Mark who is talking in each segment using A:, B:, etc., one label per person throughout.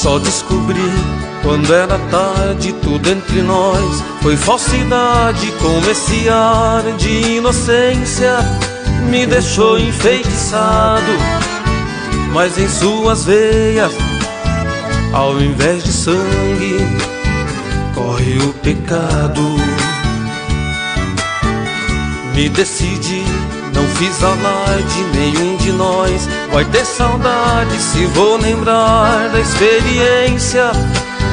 A: Só descobri quando era tarde, tudo entre nós foi falsidade. Com esse ar de inocência me deixou enfeitiçado. Mas em suas veias, ao invés de sangue, corre o pecado. Me decidi, não fiz alarde, nenhum de nós vai ter saudade. Se vou lembrar da experiência,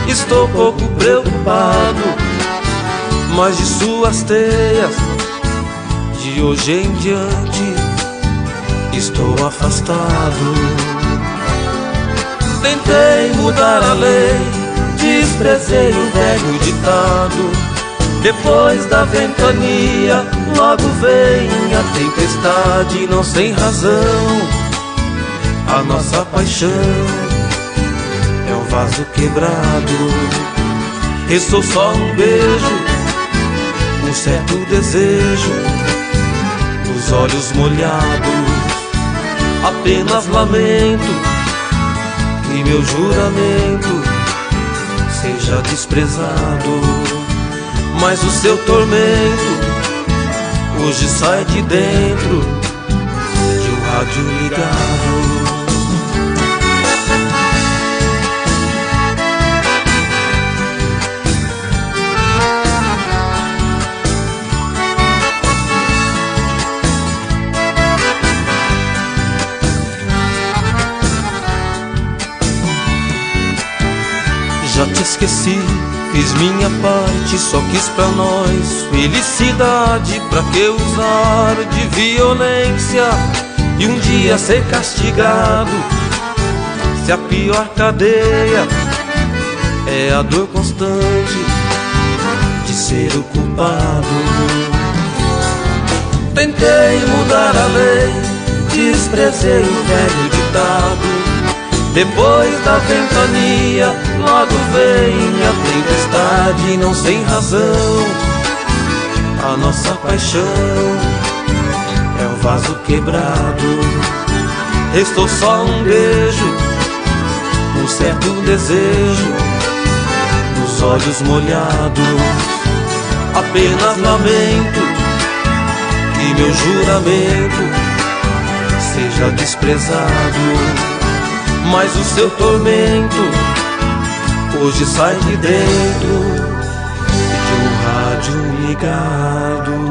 A: estou pouco preocupado. Mas de suas teias, de hoje em diante, estou afastado. Tentei mudar a lei, desprezei o velho ditado. Depois da ventania, logo vem a tempestade. Não sem razão, a nossa paixão é um vaso quebrado. Restou só um beijo, um certo desejo nos olhos molhados. Apenas lamento que meu juramento seja desprezado. Mas o seu tormento hoje sai de dentro de um rádio ligado. Já te esqueci, fiz minha parte, só quis pra nós felicidade. Pra que usar de violência e um dia ser castigado? Se a pior cadeia é a dor constante de ser o culpado. Tentei mudar a lei, desprezei o velho ditado. Depois da ventania, logo vem a tempestade. Não sem razão, a nossa paixão é um vaso quebrado. Restou só um beijo, um certo desejo nos olhos molhados. Apenas lamento que meu juramento seja desprezado. Mas o seu tormento hoje sai de dentro de um rádio ligado.